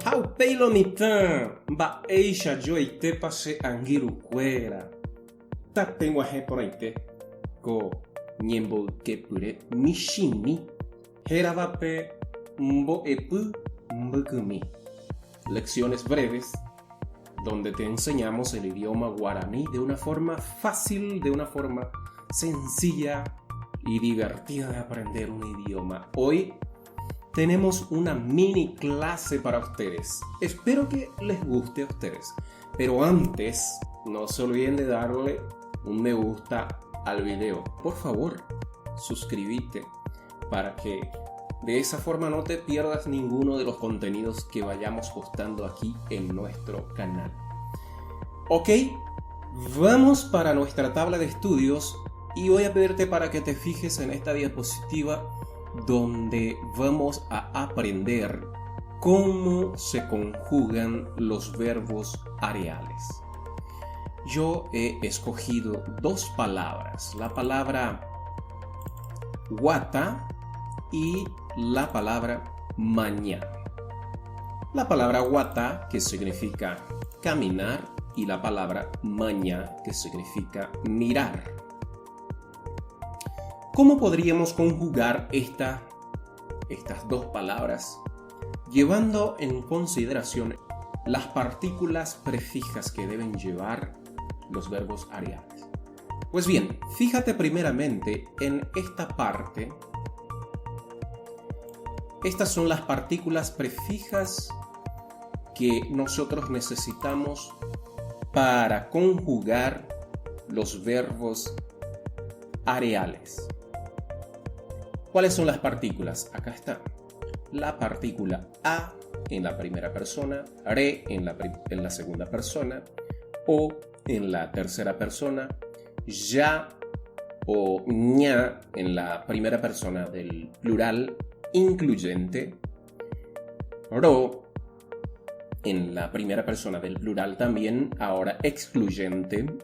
Haupeilo mitan, ba eisha yo ite pase angiru kuera. Tatenwa he poraite, ko nyembo kepure mishimi, herabape mbo epu mbukumi. Lecciones breves donde te enseñamos el idioma guaraní de una forma fácil, de una forma sencilla y divertida de aprender un idioma. Hoy tenemos una mini clase para ustedes. Espero que les guste a ustedes. Pero antes, no se olviden de darle un me gusta al video. Por favor, suscríbete para que de esa forma no te pierdas ninguno de los contenidos que vayamos postando aquí en nuestro canal. Ok, vamos para nuestra tabla de estudios y voy a pedirte para que te fijes en esta diapositiva donde vamos a aprender cómo se conjugan los verbos areales. Yo he escogido dos palabras, la palabra guata y la palabra mañana. La palabra guata, que significa caminar, y la palabra maña, que significa mirar. ¿Cómo podríamos conjugar estas dos palabras llevando en consideración las partículas prefijas que deben llevar los verbos areales? Pues bien, fíjate primeramente en esta parte. Estas son las partículas prefijas que nosotros necesitamos para conjugar los verbos areales. ¿Cuáles son las partículas? Acá está. La partícula a en la primera persona, re en la segunda persona, o en la tercera persona, ya o ña en la primera persona del plural incluyente, ro en la primera persona del plural también, ahora excluyente,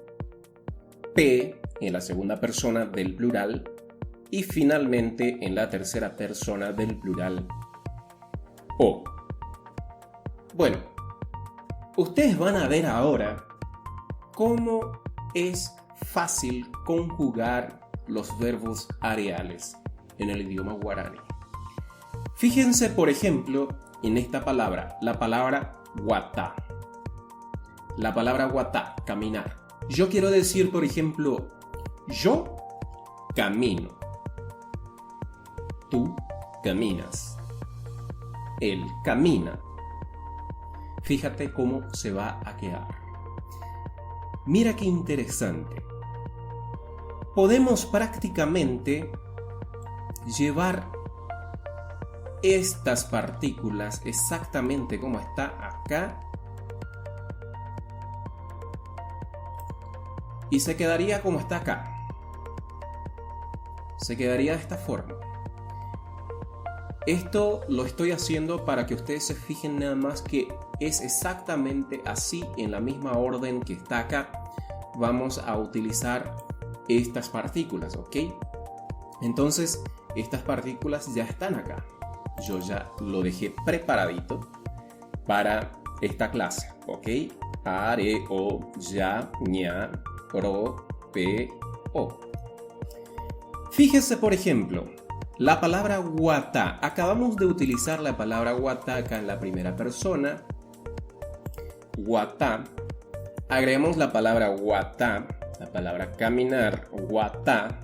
p en la segunda persona del plural y finalmente en la tercera persona del plural, o. Bueno, ustedes van a ver ahora cómo es fácil conjugar los verbos areales en el idioma guaraní. Fíjense, por ejemplo, en esta palabra, la palabra guatá. La palabra guatá, caminar. Yo quiero decir, por ejemplo, yo camino. Tú caminas. Él camina. Fíjate cómo se va a quedar. Mira qué interesante. Podemos prácticamente llevar estas partículas exactamente como está acá y se quedaría como está acá. Se quedaría de esta forma. Esto lo estoy haciendo para que ustedes se fijen nada más que es exactamente así, en la misma orden que está acá. Vamos a utilizar estas partículas, ¿ok? Entonces, estas partículas ya están acá. Yo ya lo dejé preparadito para esta clase, ¿ok? Are, o, ya, ña, ro, pe, o. Fíjese, por ejemplo, la palabra guatá. Acabamos de utilizar la palabra guatá acá en la primera persona. Guatá. Agregamos la palabra guatá, la palabra caminar, guatá.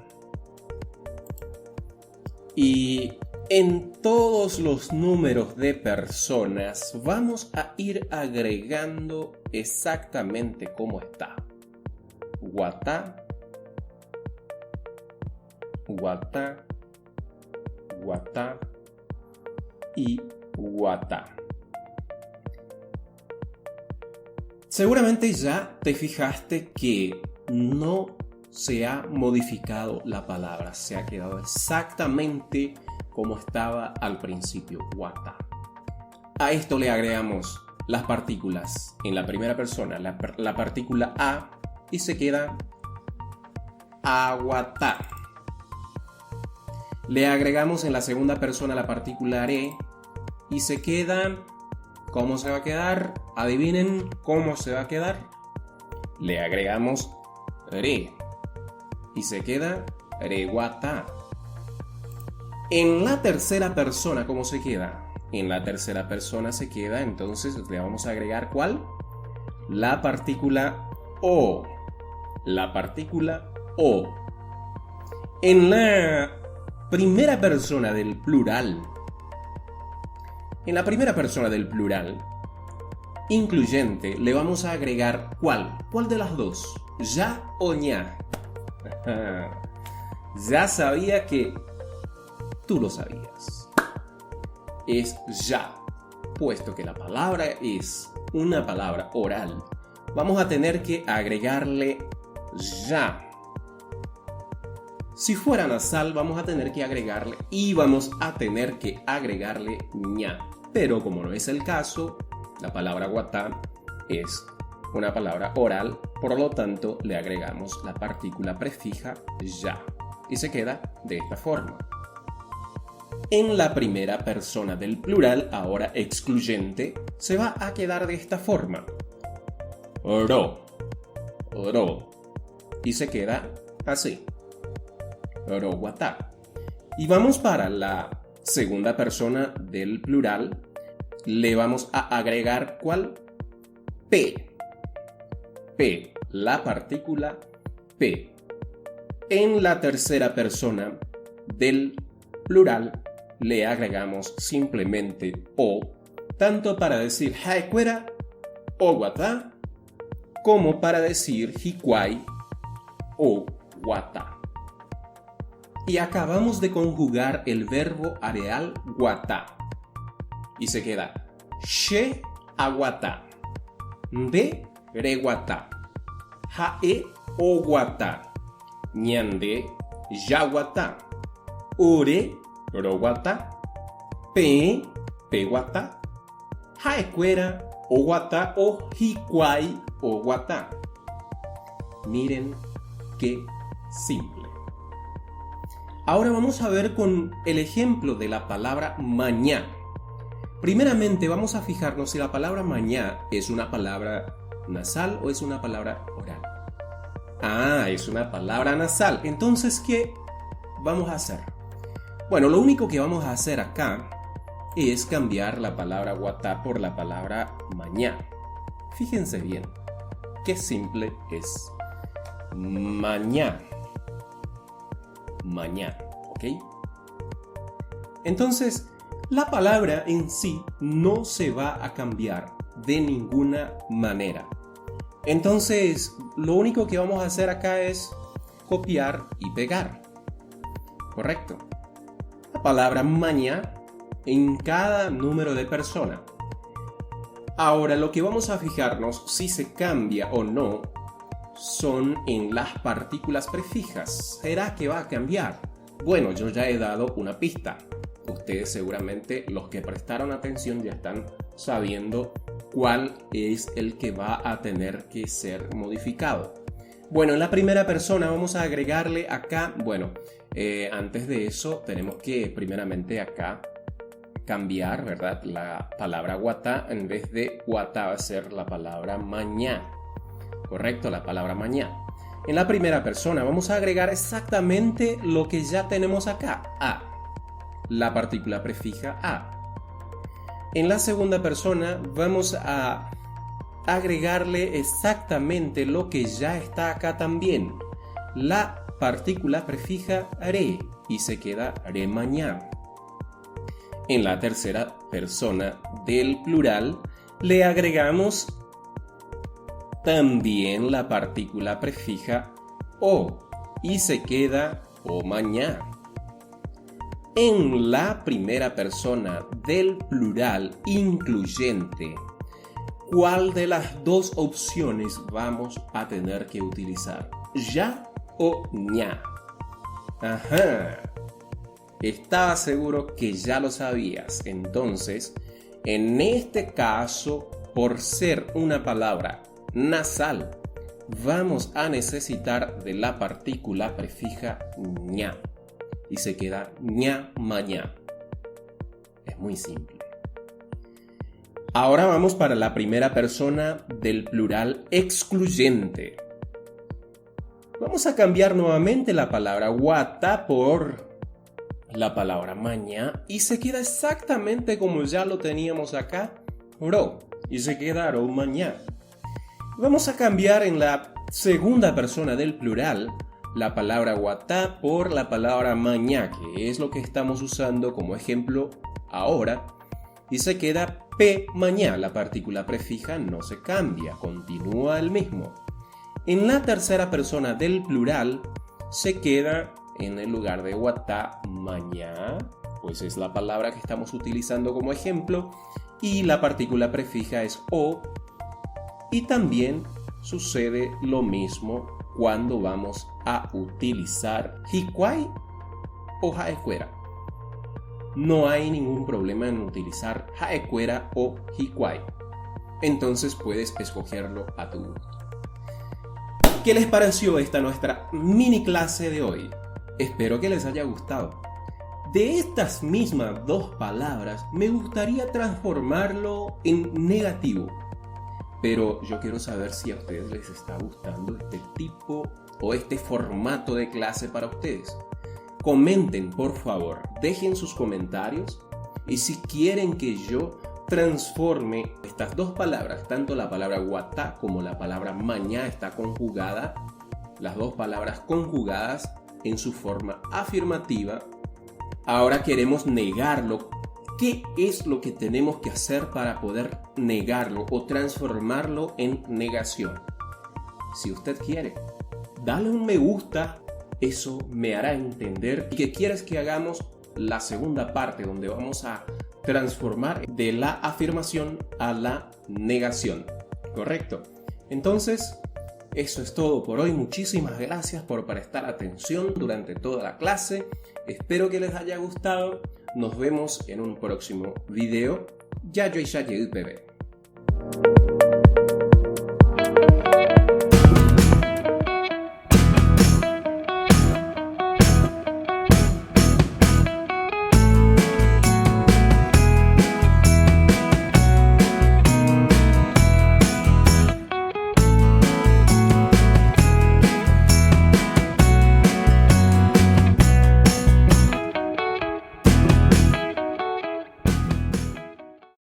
Y en todos los números de personas vamos a ir agregando exactamente cómo está. Guatá, guatá, guatá y guatá. Seguramente ya te fijaste que no se ha modificado la palabra, se ha quedado exactamente como estaba al principio, guatá. A esto le agregamos las partículas en la primera persona, la partícula a, y se queda aguatá. Le agregamos en la segunda persona la partícula re y se queda ¿Cómo se va a quedar? Adivinen cómo se va a quedar. Le agregamos re y se queda reguatá. En la tercera persona, ¿cómo se queda? En la tercera persona se queda, entonces le vamos a agregar ¿cuál? La partícula o. La partícula o. En la primera persona del plural. En la primera persona del plural incluyente le vamos a agregar ¿cuál? ¿Cuál de las dos? ¿Ya o ña? Ya sabía que tú lo sabías. Es ya. Puesto que la palabra es una palabra oral, vamos a tener que agregarle ya. Si fuera nasal, vamos a tener que agregarle y vamos a tener que agregarle ña. Pero como no es el caso, la palabra guatá es una palabra oral, por lo tanto le agregamos la partícula prefija ya y se queda de esta forma. En la primera persona del plural, ahora excluyente, se va a quedar de esta forma. Ro, ro, y se queda así. Ro guatá. Y vamos para la segunda persona del plural, le vamos a agregar ¿cuál? P. P, la partícula P. En la tercera persona del plural le agregamos simplemente o, tanto para decir haecuera o guatá, como para decir hikwai o guatá. Y acabamos de conjugar el verbo areal guatá. Y se queda she aguatá, de reguatá, jae o guatá, ñande yaguatá, ore roguatá, pe peguatá, jaecuera o guatá o hikwai o guatá. Miren qué simple. Ahora vamos a ver con el ejemplo de la palabra mañá. Primeramente vamos a fijarnos si la palabra mañá es una palabra nasal o es una palabra oral. Ah, es una palabra nasal. Entonces, ¿qué vamos a hacer? Bueno, lo único que vamos a hacer acá es cambiar la palabra guatá por la palabra mañá. Fíjense bien, qué simple es. Mañá. Mañá, ¿ok? Entonces, la palabra en sí no se va a cambiar de ninguna manera. Entonces, lo único que vamos a hacer acá es copiar y pegar. ¿Correcto? La palabra mañá en cada número de persona. Ahora, lo que vamos a fijarnos si se cambia o no son en las partículas prefijas. ¿Será que va a cambiar? Bueno, yo ya he dado una pista. Ustedes seguramente, los que prestaron atención, ya están sabiendo cuál es el que va a tener que ser modificado. Bueno, en la primera persona vamos a agregarle acá, antes de eso tenemos que primeramente acá cambiar, ¿verdad? La palabra guatá, en vez de guatá va a ser la palabra mañá. Correcto, la palabra mañá. En la primera persona vamos a agregar exactamente lo que ya tenemos acá, a. La partícula prefija a. En la segunda persona vamos a agregarle exactamente lo que ya está acá también, la partícula prefija re, y se queda re mañá. En la tercera persona del plural le agregamos también la partícula prefija o, y se queda o mañá. En la primera persona del plural incluyente, ¿cuál de las dos opciones vamos a tener que utilizar? ¿Ya o ña? Ajá. Estaba seguro que ya lo sabías. Entonces, en este caso, por ser una palabra nasal, vamos a necesitar de la partícula prefija ña. Y se queda ña mañá. Es muy simple. Ahora vamos para la primera persona del plural excluyente. Vamos a cambiar nuevamente la palabra guata por la palabra mañá y se queda exactamente como ya lo teníamos acá, ro, y se queda ro mañá. Vamos a cambiar en la segunda persona del plural la palabra guatá por la palabra mañá, que es lo que estamos usando como ejemplo ahora, y se queda p mañá, la partícula prefija no se cambia, continúa el mismo. En la tercera persona del plural se queda en el lugar de guatá mañá, pues es la palabra que estamos utilizando como ejemplo, y la partícula prefija es o, y también sucede lo mismo cuando vamos a utilizar hikwai o haecuera. No hay ningún problema en utilizar haecuera o hikwai. Entonces puedes escogerlo a tu gusto. ¿Qué les pareció esta nuestra mini clase de hoy? Espero que les haya gustado. De estas mismas dos palabras me gustaría transformarlo en negativo. Pero yo quiero saber si a ustedes les está gustando este tipo o este formato de clase para ustedes. Comenten, por favor, dejen sus comentarios y si quieren que yo transforme estas dos palabras, tanto la palabra guatá como la palabra mañá está conjugada, las dos palabras conjugadas en su forma afirmativa. Ahora queremos negarlo. ¿Qué es lo que tenemos que hacer para poder negarlo o transformarlo en negación? Si usted quiere, dale un me gusta, eso me hará entender que quieres que hagamos la segunda parte donde vamos a transformar de la afirmación a la negación, ¿correcto? Entonces, eso es todo por hoy. Muchísimas gracias por prestar atención durante toda la clase. Espero que les haya gustado. Nos vemos en un próximo video. Ya yo y ya llegué, bebé.